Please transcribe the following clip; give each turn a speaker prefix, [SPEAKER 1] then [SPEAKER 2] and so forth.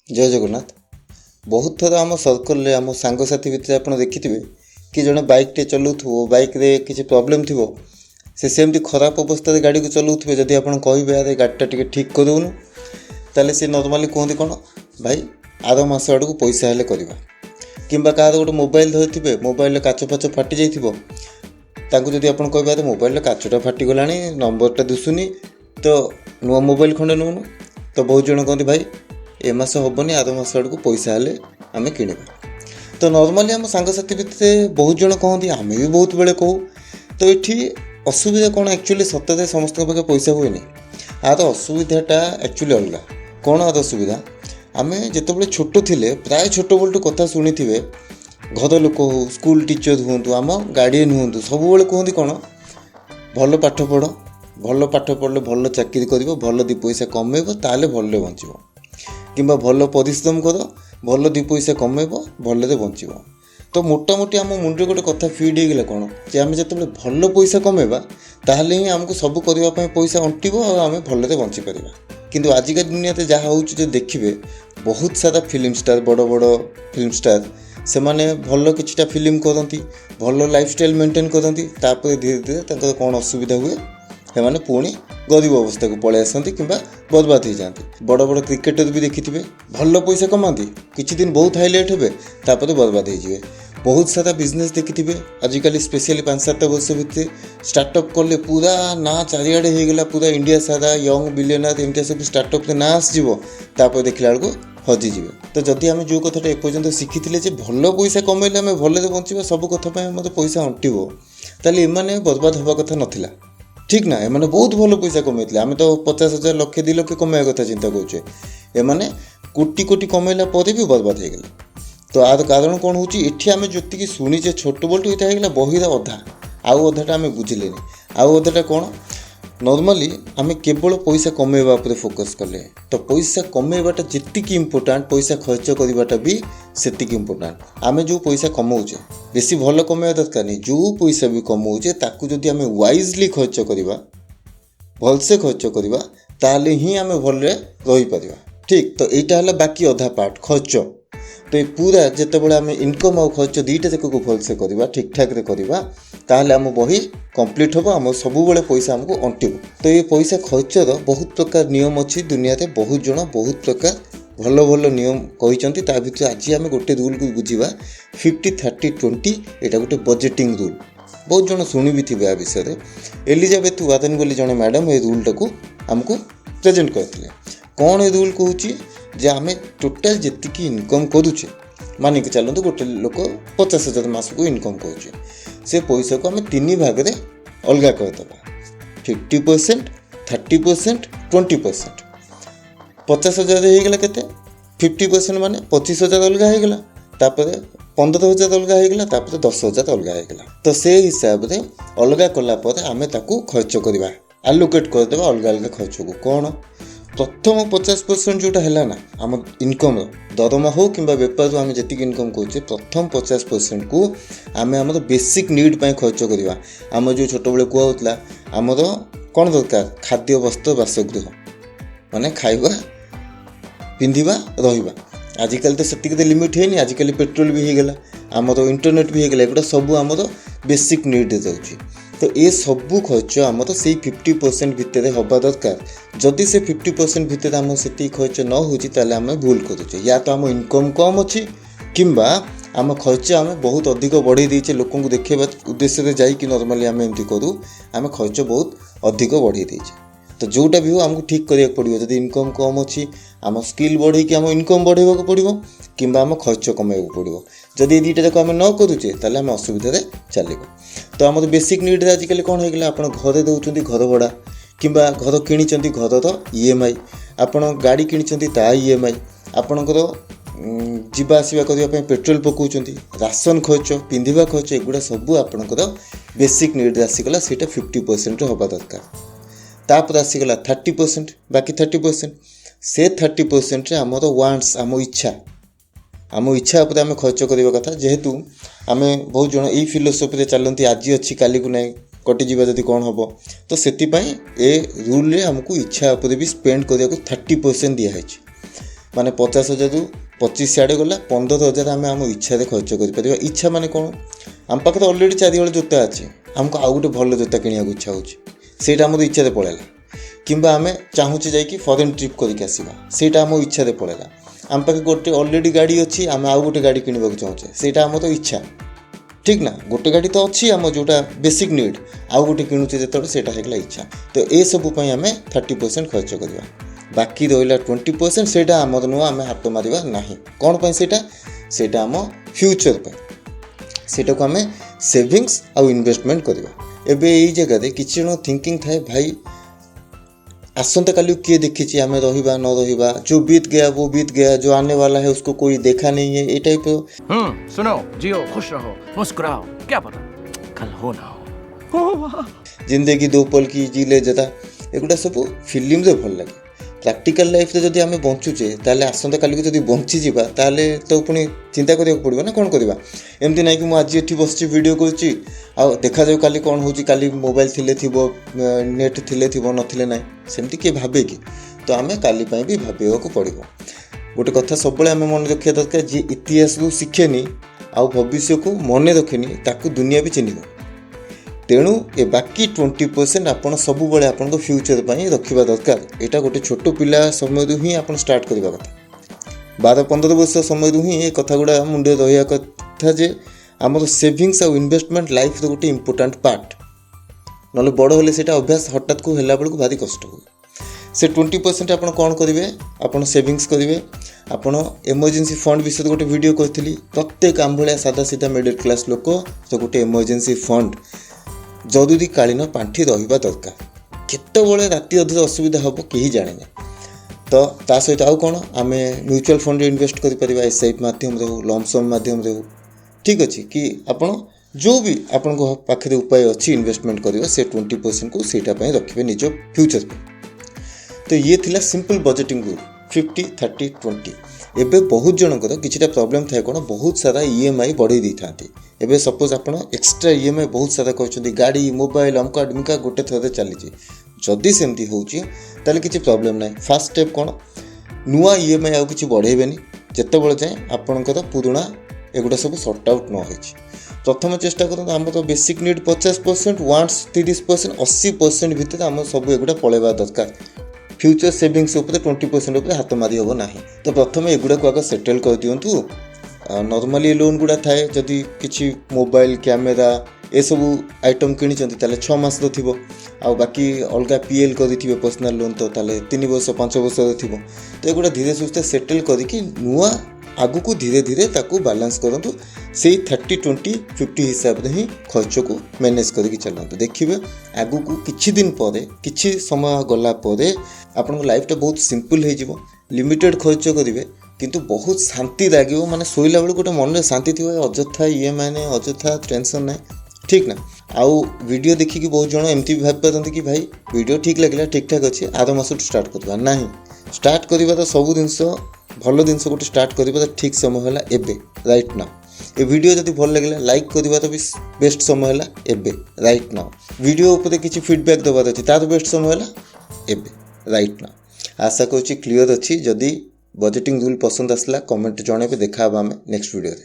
[SPEAKER 1] जय जगन्नाथ। बहुत थर आम सर्कल आम सांगसाथी भितर आप देखिथे कि जड़े बाइक टे चलाऊ बाइक रे किसी प्रॉब्लम थी से सेमती खराब अवस्था गाड़ी को चलाऊ जदि आप कहे अरे गाड़ीटा टी ठीक करूनु ताले सी नॉर्मली कहते कौन भाई आर मास आड़ को पैसा हेल्ले करवा कि गोटे मोबाइल धरते मोबाइल काच फाच फाटी जाइए जदि आप कहे मोबाइल काचटा फाटीगला नंबरटा दिशुनी तो नुआ मोबाइल खंडे नौनु तो बहुत जन कहते भाई ए मास हेनी आर मास आड़ को पैसा हेल्ले आम कि तो नॉर्मली आम सांगसाथी भितर बहुत जन कहते आम भी बहुत बेले कहू तो ये असुविधा कौन एक्चुअली सतते समस्त पाखे पैसा हुए आर असुविधाटा एक्चुअली अलग कौन आर असुविधा आम जिते छोट थे प्राय छोट बेलू कथा शुणी थे घर लोक हो स्कूल टीचर हूँ आम गार्डियन हूँ सब कहते कौन भल पाठ पढ़ भल पाठ पढ़ले भल चाकरी कर भल दी पैसा कमेब ताले भल बंच कि भल परिश्रम कर भल दी पैसा कमेब भल बंच तो मोटामोटी आम मुंडे गोटे कथा फिड होगा कौन जे आम जो भल पैसा कमेबा ताहले ही आमको सब करने पैसा अंटिब और आम भल बंची पार किंतु आजिका दुनिया जहाँ हो देखिए बहुत सारा फिल्म स्टार बड़ बड़ फिल्म स्टार से माने भल किछिटा फिल्म करती भल लाइफस्टाइल मेंटेन करती धीरे धीरे कौन असुविधा हुए से पुणी गरीब अवस्था को पलि आसती कि बर्बाद हो जाती बड़ बड़ क्रिकेटर भी देखिथे भल पैसा कमाती किछि दिन बहुत हाईलाइट हे तापर बर्बाद हो बहुत सारा बिजनेस देखिथे आजिकल स्पेशली 5-7 वर्ष भितर स्टार्टअप कले पूरा ना चारिआडे होगला पूरा इंडिया सारा यंग बिलियनर एमती सब स्टार्टअप ना आसपर देखला बेलू हजिजे तो जदि आम जो कथा एपर्यंत शिखी भल पैसा कमेले आम भल बचा सब कथा मत पैसा अंटिब ताले एमाने बर्बाद हवा कथा नाला ठीक ना एमाने बहुत भल पैसा कमे आम तो 50,000 लक्ष 2 लक्ष कमाया कथा चिंता करुचे एमाने कोटी कोटी कमेला भी बर्बाद हो गला तो आर कारण कौन हो आम जी शुणीचे छोट बोलटू यहाँ बहीर अधा आउ अधाटा आम बुझिले आउ अधाटा कौन नॉर्मली आम केवल पैसा कमेवा पर फोकस कले तो पैसा कमेवाटा जी इम्पोर्टाट पैसा खर्च करवाटा भी सेतिक इम्पोर्टाट आम जो पैसा कमाऊे बेसी भल कमेवा दरकार नहीं जो पैसा भी कमाऊे ताकू जदि आम वाइजली खर्च करवा भलसे खर्च करवा ताले ही आम भल रही पारिबा ठीक तो यहाँ है बाकी अधा पार्ट खर्च तो ये पूरा जितेबाला आम इनकम और खर्च दुईटा जाक को भलसे करवा ठीक ठाक करवा ताहले आम बही कंप्लीट हम आम सब पैसा आमको अंटिब तो ये पैसा खर्चर बहुत प्रकार नियम अच्छी दुनिया रे बहुत जन बहुत प्रकार भल भल नियम कहते भर आज आम गोटे रूल को बुझा 50-30-20 यहाँ गोटे बजेटिंग रूल बहुत जन शुणी भी थे आ विषय एलिजाबेथ वारेन बोली जड़े मैडम ये रूलटा को आमको प्रेजेंट करते कौन ये रूल कहूँ जे आम टोटाल जी इनकम करुचे मानिक चलते गोटे लोक 50,000 मास को इनकम करुचे से पैसा को आम 3 भाग में अलग करदे 50%, 30%, 20%। 50,000 होगला के 50% माने 25,000 अलग होगला 15,000 अलग होगला 10,000 अलग होगला तो से हिसाब से अलग कलापर आम खर्च करवा आलोकेट करदे अलग अलग खर्च को कौन प्रथम 50% जोटा है ना आम इनकम दरमा हो कि बेपार आम जी इनकम करुचे प्रथम 50% को आम आम बेसिक नीड पर खर्च करवा आम जो छोट बेले कहूला आमर कौन दरकार खाद्य वस्त्र बासगृह माने खाइबा पिंधिबा रहिबा आजिकल तो से लिमिट है आजिकल पेट्रोल भी होगला आमर इंटरनेट भी होगला एगुड़ा सब आमर बेसिक नीड जाऊँगी तो ये सबू खर्च आम तो से 50% भितर हवा दरकार जदि से 50% भितर आम से खर्च न होता आम भूल करुचे या तो आम इनकम कम अच्छी किंबा आम खर्च आम बहुत अधिक बढ़े देचे लोक देखा उद्देश्य जाकि नॉर्मली आम एमती करूँ आम खर्च बहुत अधिक बढ़े देचे तो जोटा भी हो आमको ठीक करा पड़ो जब इनकम कम अच्छी आम स्किल बढ़े आम इनकम बढ़ावा पड़ो कि आम खर्च कमाइबा पड़ो जदि दुईटा जाक आम न करुचे ताले आम असुविधा चलो तो आम बेसिक नीड आजिकल कौन होगा आप घर दौरान घर भड़ा कि घर किणी घर EMI आपड़ गाड़ी किणी ता EMI आपणकर जीवा आसवा करने पेट्रोल पकाउं राशन खर्च पिंधिबा खर्च एगुड़ा सब आपणकर बेसिक नीड आसीगला सीटा 50% हवा दरकार तापर आसीगला 30% बाकी 30% से 30% आमर वांट्स आम इच्छा उपर आम खर्च करवा कथा जेहेतु आम बहुत जन यही फिलोसफी चलती आज अच्छी काली को नहीं कटिजा जब कौन हम तो से रूल आमको इच्छा उपर भी स्पेंड करने 30% दिखाई ମାନେ 50,000 25 ସିଆଡ଼େ ଗଲା 15,000 ଆମେ ଆମ ଇଚ୍ଛାରେ ଖର୍ଚ୍ଚ କରିପାରିବା। ଇଚ୍ଛା ମାନେ କ'ଣ, ଆମ ପାଖରେ ଅଲରେଡ଼ି 4 ହଳ ଜୋତା ଅଛି, ଆମକୁ ଆଉ ଗୋଟେ ଭଲ ଜୋତା କିଣିବାକୁ ଇଚ୍ଛା ହେଉଛି, ସେଇଟା ଆମର ଇଚ୍ଛାରେ ପଳେଇଲା। କିମ୍ବା ଆମେ ଚାହୁଁଛେ ଯାଇକି ଫରେନ୍ ଟ୍ରିପ୍ କରିକି ଆସିବା, ସେଇଟା ଆମ ଇଚ୍ଛାରେ ପଳେଇଲା। ଆମ ପାଖେ ଗୋଟେ ଅଲରେଡ଼ି ଗାଡ଼ି ଅଛି, ଆମେ ଆଉ ଗୋଟେ ଗାଡ଼ି କିଣିବାକୁ ଚାହୁଁଛେ, ସେଇଟା ଆମର ଇଚ୍ଛା। ଠିକ୍ ନା, ଗୋଟେ ଗାଡ଼ି ତ ଅଛି ଆମ ଯେଉଁଟା ବେସିକ୍ ନିଡ୍, ଆଉ ଗୋଟେ କିଣୁଛେ ଯେତେବେଳେ ସେଇଟା ହେଇଗଲା ଇଚ୍ଛା। ତ ଏସବୁ ପାଇଁ ଆମେ 30% ଖର୍ଚ୍ଚ କରିବା। ବାକି ରହିଲା 20%, ସେଇଟା ଆମର ନୁହଁ, ଆମେ ହାତ ମାରିବା ନାହିଁ। କ'ଣ ପାଇଁ ସେଇଟା ଆମ ଫ୍ୟୁଚର୍ ପାଇଁ, ସେଇଟାକୁ ଆମେ ସେଭିଙ୍ଗସ୍ ଆଉ ଇନଭେଷ୍ଟମେଣ୍ଟ କରିବା। ଏବେ ଏଇ ଜାଗାରେ କିଛି ଜଣ ଥିଙ୍କିଂ ଥାଏ, ଭାଇ ଆସନ୍ତାକାଲି କିଏ ଦେଖିଛି, ଆମେ ରହିବା ନ ରହିବା, जो बीत गया वो बीत गया, जो आने वाला है उसको कोई देखा नहीं है, ये टाइप।
[SPEAKER 2] सुनो, जियो, खुश रहो, मुस्कुराओ, क्या पता कल हो ना हो।
[SPEAKER 1] जिंदगी 2 पल की जी ले जता, एगुड़ा सब फिल्म भल लगे। प्राक्टिकल लाइफ जदि आम बंचुचे ताले आसंताकाली को जदि बंचीजा ताले तो पुणी चिंता करिया पड़ो ना, कौन करवा। एमती ना कि मुझे ये बस वीडियो करुच्ची देखा जाऊ काली कौन होची, काली मोबाइल थिले थिबो, नेट थिले थिबो नथिले ना, सेमती किए भावे कि। तो आम काली भी भाविया पड़ो। गोटे कथा सब आम मन रखा दरकार, जी इतिहास को शिखेनी आउ भविष्य को मन रखेनी, ताकू दुनिया भी चिन्ह। तेणु ए बाकी 20% आपण सबु बळे आपण को फ्यूचर पई रखिबा दरकार। एटा गोटे छोटो पिला समय रु ही आपण स्टार्ट करबा कथा, 12-15 वर्ष समय रु ही ए कथा गुडा मुंडे रहिया कथा, जे हमर सेविंग्स आ इन्वेस्टमेंट लाइफ रो गोटे इंपोर्टेंट पार्ट। नले बड़ होले सेटा अभ्यास हठात को हेला बेलू भारी कष्ट हो। से 20% आपण कोन करिवे, आपण सेविंग्स करिवे। आपण इमरजेंसी फंड विषय गोटे वीडियो करथिली। प्रत्येक आंभळिया सादा सीधा मिडिल क्लास लोक तो गोटे इमरजेंसी फंड जरूरी कालीन पांठी रहिबा दरकार। केतबेले राति अधर असुविधा हम कहीं जाने ना। तो ता सहित आउ कौन आम म्यूचुअल फंड इन्वेस्ट करें, एसआईपी माध्यम रे, लमसम माध्यम रे, ठीक अच्छे कि आपण जो भी आपण पाखे उपाय अच्छी इन्वेस्टमेंट करियो, से 20% को सेटा पई रखिबे निज फ्यूचर पे। तो ये थिला सिंपल बजेटिंग रूल 50-30-20। एबे बहुत जनकर किछिटा प्रॉब्लम थाए, कोन बहुत सारा ईएमआई बढ़ई दी थांती। एबे सपोज आपण एक्स्ट्रा ईएमआई बहुत सारा कहउछंती, गाड़ी मोबाइल अमका अडमिका गोटे थरे चली जे। जदि सेमती होउची ताले किछि प्रॉब्लम नाही। फर्स्ट स्टेप कोन, नुआ ईएमआई आ किछि बढ़ेबेनी जेतेबेले जाय आपणकर पुराना एगुडा सब सॉर्ट आउट न होइछि। प्रथम चेष्टा करत हमर बेसिक नीड 50%, वांट्स 30%, 80% भितर हम सब एगुडा पळेबा दरकार। फ्यूचर सेविंग्स उपर 20% उपर हाथ मारी हम ना। तो प्रथम एगुड़ा को आगे सेटल कर दिंतु। नॉर्मली लोन गुड़ा थाए, जदि किसी मोबाइल कैमेरा ए सब आइटम किनी 6 मास थी, आ बाकी अलग पीएल करेंगे पर्सनल लोन तो 3 वर्ष 5 वर्ष थी। तो एगुड़ा धीरे सुस्थे सेटल करके नुआ आगु को धीरे धीरे ताकू बैलेंस करंतु। से 30-20-50 हिसाब से ही खर्च को मैनेज करके चलते। देखिए आगु को किछि दिन पर किछि समय गला आपन लाइफटा बहुत सिंपल हो। लिमिटेड खर्च करेंगे किंतु बहुत शांति लगे, माने सोइला बेल गोटे मन में शांति थी, अଯଥା ईएमआई नहीं, अଯଥା टेंशन नहीं, ठीक ना। आउ वीडियो देखिकी बहुत जन एमती भी भाव पारती कि भाई वीडियो ठीक लगे, ठीक ठाक अच्छे, आर मास स्टार्ट करवा ना। स्टार्ट करवा तो सब जिनस भल जिनस गोटे स्टार्ट करवा तो ठीक समय है एबे, राइट नाउ। ए वीडियो जब भल लगे लाइक करवा तो भी बेस्ट समय है एबे, राइट नाउ। वीडियो ऊपर किसी फीडबैक देवार अच्छे, तार बेस्ट समय है एबे, राइट नाउ। आशा करुच्ची क्लीयर अच्छी। जदि बजेटिंग रूल पसंद आसला कमेंट जणेबे, देखा आमे नेक्स्ट वीडियो रे।